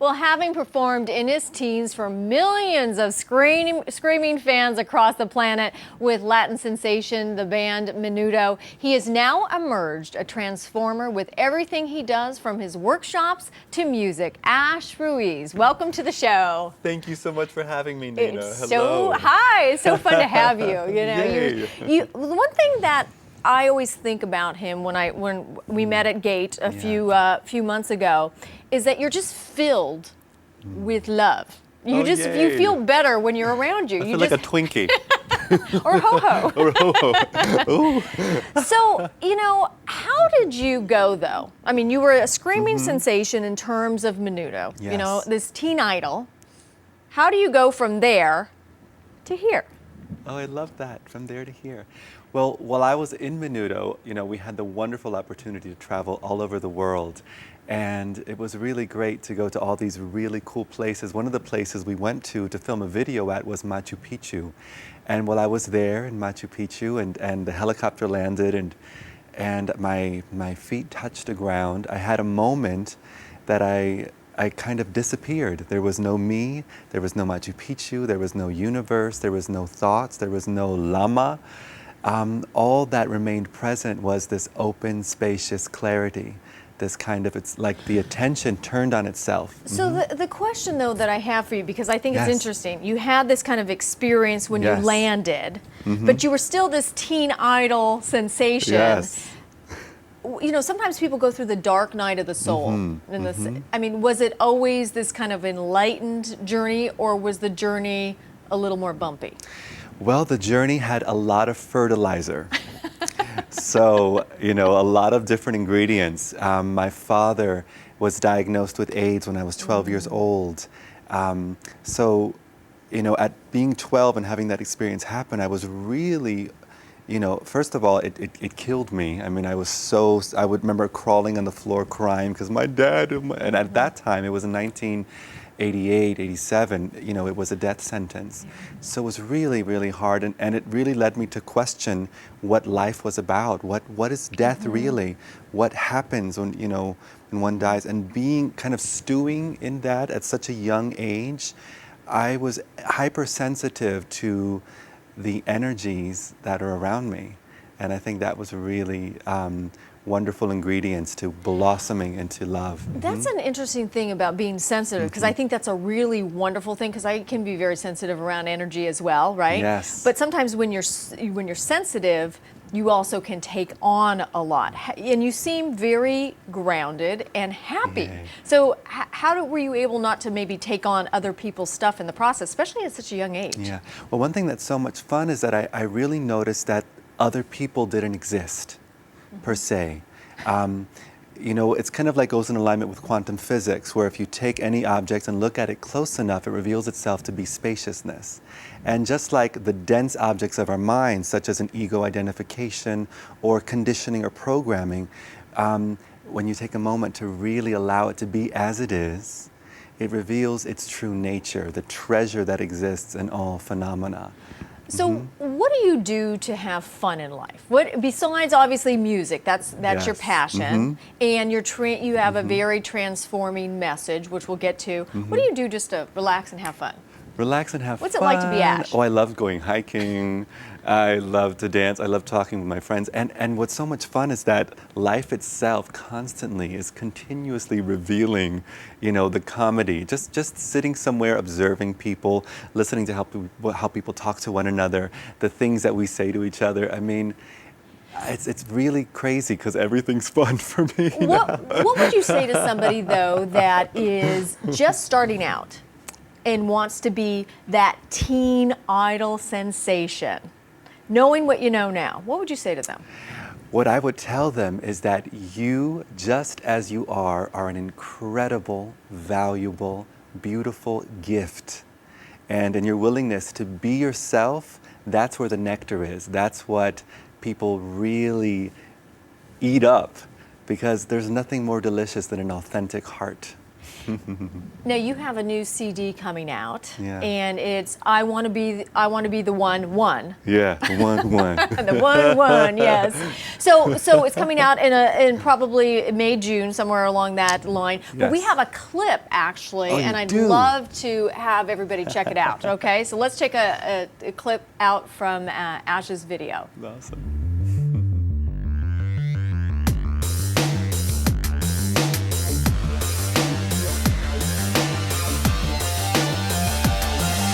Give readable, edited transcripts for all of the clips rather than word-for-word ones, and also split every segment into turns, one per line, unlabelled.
Well, having performed in his teens for millions of screaming fans across the planet with Latin sensation, the band Menudo, he has now emerged a transformer with everything he does from his workshops to music. Ash Ruiz, welcome to the show.
Thank you so much for having me, Nina.
It's
Hello.
It's so fun to have you.
Yay.
One thing that I always think about him when we met at Gate a few months ago is that you're just filled with love. You you feel better when you're around you.
I feel like a Twinkie.
Or ho-ho.
Or ho-ho.
So, how did you go though? I mean, you were a screaming sensation in terms of Menudo.
Yes.
This teen idol. How do you go from there to here?
Oh, I love that. From there to here. Well, while I was in Menudo, we had the wonderful opportunity to travel all over the world. And it was really great to go to all these really cool places. One of the places we went to film a video at was Machu Picchu. And while I was there in Machu Picchu and the helicopter landed and my feet touched the ground, I had a moment that I kind of disappeared. There was no me, there was no Machu Picchu, there was no universe, there was no thoughts, there was no Lama. All that remained present was this open, spacious clarity. This kind of, it's like the attention turned on itself.
So the question though that I have for you, because I think it's interesting, you had this kind of experience when you landed, but you were still this teen idol sensation.
Yes.
Sometimes people go through the dark night of the soul. I mean, was it always this kind of enlightened journey, or was the journey a little more bumpy?
Well, the journey had a lot of fertilizer. So, a lot of different ingredients. My father was diagnosed with AIDS when I was 12 years old. So, at being 12 and having that experience happen, I was really, first of all, it killed me. I mean, I would remember crawling on the floor crying because my dad, and at that time, it was in 1988, 87, it was a death sentence. So it was really, really hard, and it really led me to question what life was about. What is death really? What happens when, when one dies? And being kind of stewing in that at such a young age, I was hypersensitive to the energies that are around me. And I think that was really wonderful ingredients to blossoming into love.
That's an interesting thing about being sensitive, because I think that's a really wonderful thing, because I can be very sensitive around energy as well, right?
Yes.
But sometimes when you're sensitive, you also can take on a lot, and you seem very grounded and happy.
Yay.
So were you able not to maybe take on other people's stuff in the process, especially at such a young age?
Yeah. Well, one thing that's so much fun is that I really noticed that other people didn't exist per se. It's kind of like goes in alignment with quantum physics, where if you take any object and look at it close enough, it reveals itself to be spaciousness. And just like the dense objects of our minds, such as an ego identification or conditioning or programming, when you take a moment to really allow it to be as it is, it reveals its true nature, the treasure that exists in all phenomena.
So what do you do to have fun in life? What, besides obviously music, that's your passion, and you have a very transforming message, which we'll get to. What do you do just to relax and have fun?
Relax and have fun.
What's it like to be Ash?
Oh, I love going hiking. I love to dance. I love talking with my friends. And what's so much fun is that life itself constantly is continuously revealing, the comedy. Just sitting somewhere, observing people, listening to how people talk to one another, the things that we say to each other. I mean, it's really crazy because everything's fun for me.
What would you say to somebody, though, that is just starting out and wants to be that teen idol sensation, knowing what you know now? What would you say to them?
What I would tell them is that you, just as you are an incredible, valuable, beautiful gift. And in your willingness to be yourself, that's where the nectar is. That's what people really eat up, because there's nothing more delicious than an authentic heart.
Now you have a new CD coming out,
Yeah.
and it's I want to be the one.
Yeah, one.
The one, yes. So it's coming out in probably May, June, somewhere along that line. But we
Yes.
have a clip actually,
Oh, you
and I'd
do?
love to have everybody check it out. Okay, so let's take a clip out from Ash's video.
Awesome.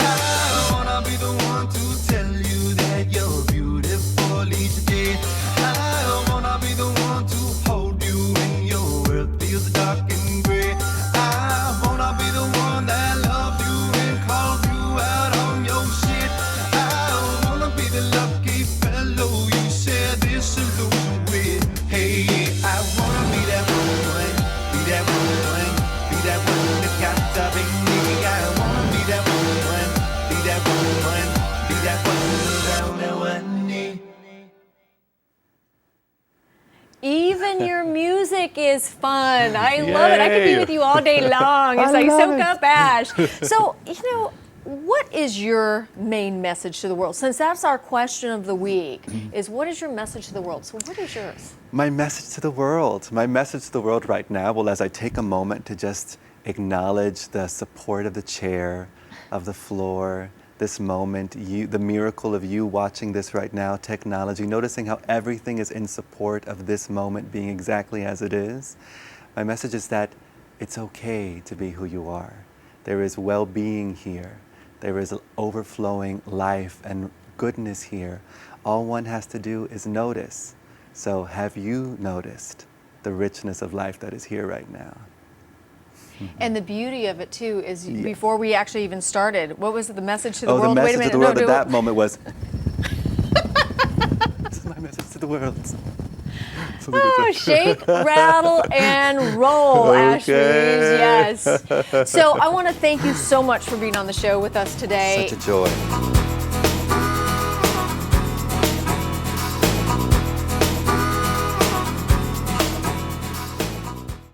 I wanna be the one to tell you that you're beautiful each day. I wanna be the one to hold you when your world feels dark and gray. I wanna be the one that loves you and calls you out on your shit. I wanna be the lucky fellow you share this illusion with. Hey, I wanna be that one, be that one, be that one that got to be me. I wanna be that one, be that one, be that one, that one knee.
Even your music is fun. I love it. I could be
Yay.
with you all day long. It's
I
like
love
soak
it.
up Ash. So, what is your main message to the world? Since that's our question of the week, is what is your message to the world? So what is yours?
My message to the world right now, well, as I take a moment to just acknowledge the support of the chair, of the floor, this moment, the miracle of you watching this right now, technology, noticing how everything is in support of this moment being exactly as it is. My message is that it's okay to be who you are. There is well-being here. There is overflowing life and goodness here. All one has to do is notice. So have you noticed the richness of life that is here right now?
And the beauty of it too is
Yeah.
before we actually even started, what was the message to the
Oh,
world?
the
Wait a
message
minute.
to the world
No,
at
do
that
it.
moment was, this is my message to the world.
Oh, shake, rattle, and roll, Ash Ruiz,
Okay.
yes. So I want to thank you so much for being on the show with us today.
Such a joy.